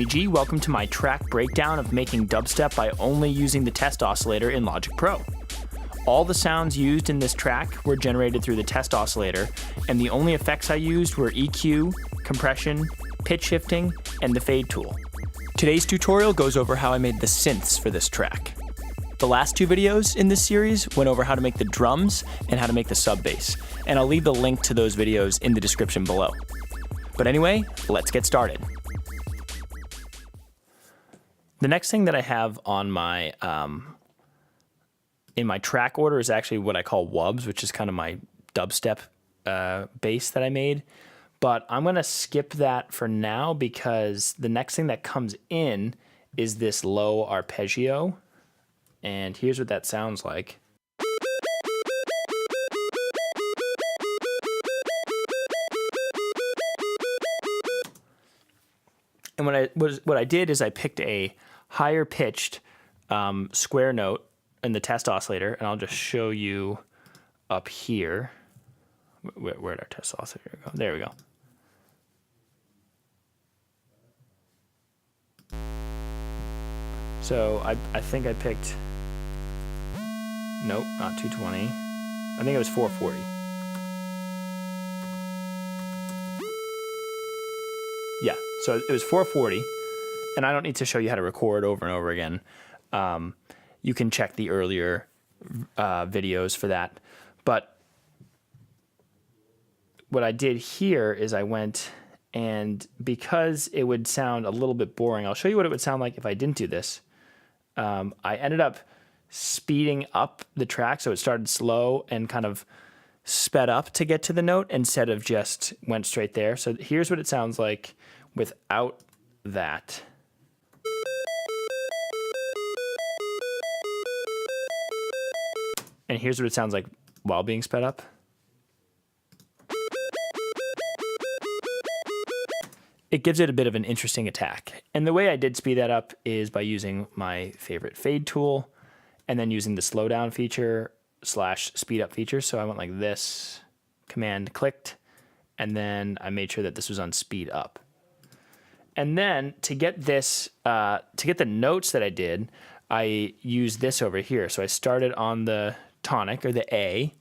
TimmyG. Welcome to my track breakdown of making dubstep by only using the test oscillator in Logic Pro. All the sounds used in this track were generated through the test oscillator, and the only effects I used were EQ, compression, pitch shifting, and the fade tool. Today's tutorial goes over how I made the synths for this track. The last two videos in this series went over how to make the drums and how to make the sub bass, and I'll leave the link to those videos in the description below. But anyway, let's get started. The next thing that I have on my in my track order is actually what I call wubs, which is kind of my dubstep bass that I made. But I'm gonna skip that for now because the next thing that comes in is this low arpeggio. And here's what that sounds like. And what I did is I picked a higher pitched square note in the test oscillator, and I'll just show you up here. Where did our test oscillator go? There we go. So I think I picked, nope, not 220. I think it was 440. Yeah, so it was 440, and I don't need to show you how to record over and over again. You can check the earlier videos for that. But what I did here is I went, and because it would sound a little bit boring, I'll show you what it would sound like if I didn't do this. I ended up speeding up the track, so it started slow and kind of sped up to get to the note instead of just went straight there. So here's what it sounds like without that. And here's what it sounds like while being sped up. It gives it a bit of an interesting attack. And the way I did speed that up is by using my favorite fade tool and then using the slowdown feature / speed up feature. So I went like this, command clicked, and then I made sure that this was on speed up. And then to get this, to get the notes that I did, I used this over here. So I started on the tonic or the A,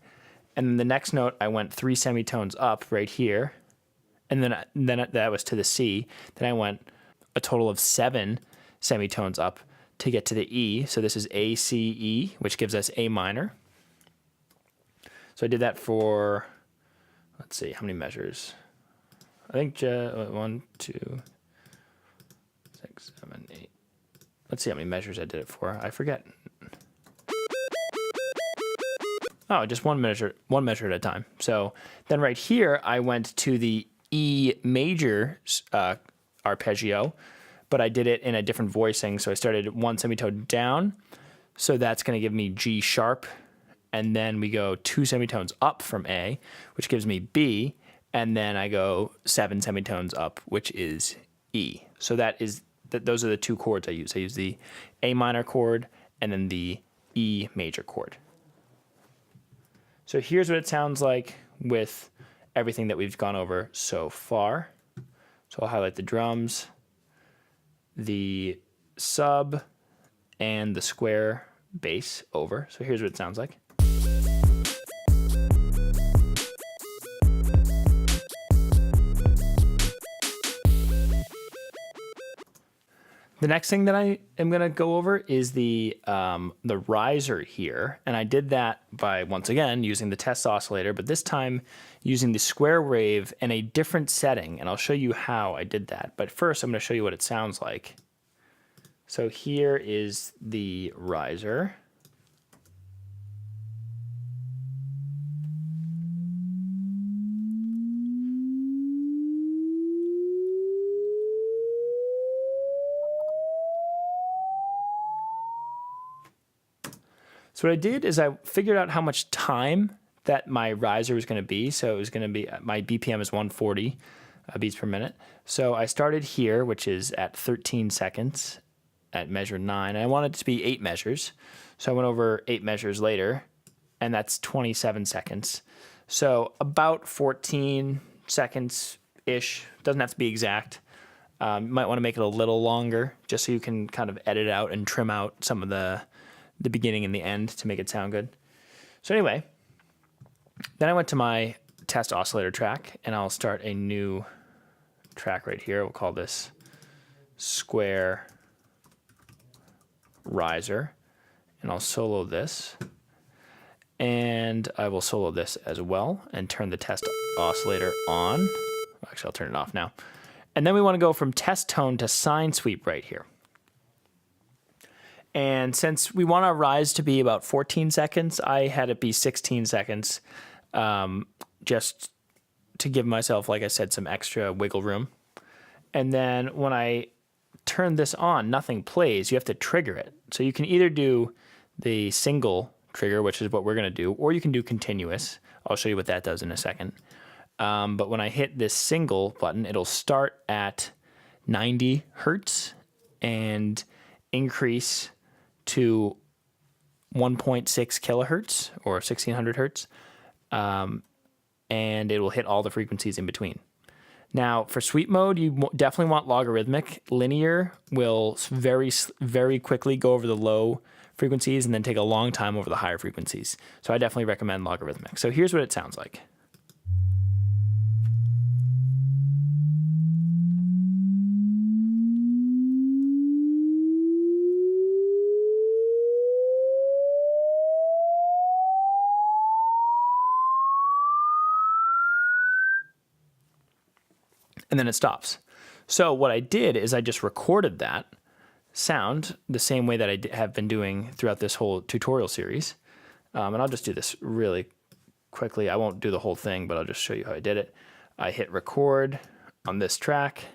and then the next note I went 3 semitones up right here. And then that was to the C. Then I went a total of 7 semitones up to get to the E. So this is A, C, E, which gives us A minor. So I did that for, let's see, how many measures? I think 1, 2, 6, 7, 8. Let's see how many measures I did it for. I forget. Oh, just one measure at a time. So then right here, I went to the E major arpeggio, but I did it in a different voicing. So I started 1 semitone down. So that's going to give me G sharp. And then we go 2 semitones up from A, which gives me B. And then I go 7 semitones up, which is E. So those are the 2 chords I use. I use the A minor chord and then the E major chord. So here's what it sounds like with everything that we've gone over so far. So I'll highlight the drums, the sub, and the square bass over. So here's what it sounds like. The next thing that I am going to go over is the riser here, and I did that by, once again, using the test oscillator, but this time using the square wave in a different setting, and I'll show you how I did that. But first, I'm going to show you what it sounds like. So here is the riser. So what I did is I figured out how much time that my riser was going to be. So it was going to be, my BPM is 140 beats per minute. So I started here, which is at 13 seconds at measure 9. And I wanted it to be 8 measures. So I went over 8 measures later, and that's 27 seconds. So about 14 seconds-ish, doesn't have to be exact. You might want to make it a little longer just so you can kind of edit out and trim out some of the beginning and the end to make it sound good. So anyway, then I went to my test oscillator track, and I'll start a new track right here. We'll call this Square Riser, and I'll solo this, and I will solo this as well and turn the test oscillator on. Actually, I'll turn it off now. And then we want to go from test tone to sine sweep right here. And since we want our rise to be about 14 seconds, I had it be 16 seconds, just to give myself, like I said, some extra wiggle room. And then when I turn this on, nothing plays. You have to trigger it. So you can either do the single trigger, which is what we're going to do, or you can do continuous. I'll show you what that does in a second. But when I hit this single button, it'll start at 90 hertz and increase to 1.6 kilohertz or 1600 hertz. And it will hit all the frequencies in between. Now, for sweep mode, you definitely want logarithmic. Linear will very, very quickly go over the low frequencies and then take a long time over the higher frequencies. So I definitely recommend logarithmic. So here's what it sounds like. And then it stops. So what I did is I just recorded that sound the same way that I have been doing throughout this whole tutorial series. And I'll just do this really quickly. I won't do the whole thing, but I'll just show you how I did it. I hit record on this track.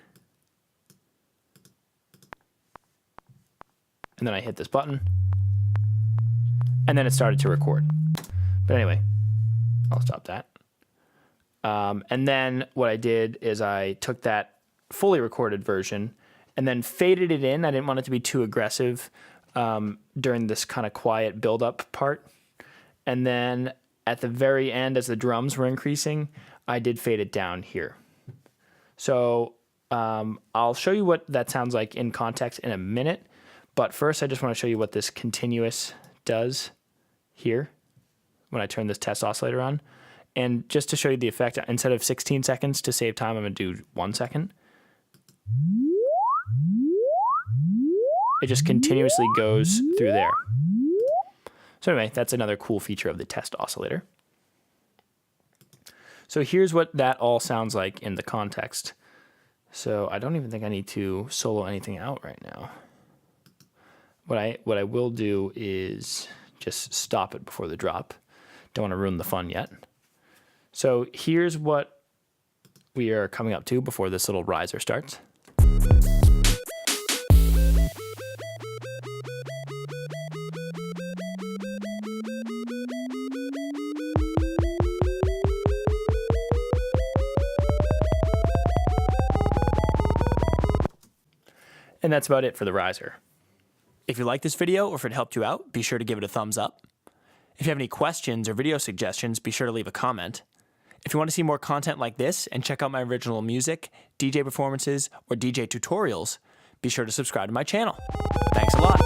And then I hit this button. And then it started to record. But anyway, I'll stop that. And then what I did is I took that fully recorded version and then faded it in. I didn't want it to be too aggressive during this kind of quiet build-up part. And then at the very end, as the drums were increasing, I did fade it down here. So I'll show you what that sounds like in context in a minute. But first, I just want to show you what this continuous does here when I turn this test oscillator on. And just to show you the effect, instead of 16 seconds to save time, I'm going to do 1 second. It just continuously goes through there. So anyway, that's another cool feature of the test oscillator. So here's what that all sounds like in the context. So I don't even think I need to solo anything out right now. What I will do is just stop it before the drop. Don't want to ruin the fun yet. So here's what we are coming up to before this little riser starts. And that's about it for the riser. If you like this video or if it helped you out, be sure to give it a thumbs up. If you have any questions or video suggestions, be sure to leave a comment. If you want to see more content like this and check out my original music, DJ performances, or DJ tutorials, be sure to subscribe to my channel. Thanks a lot.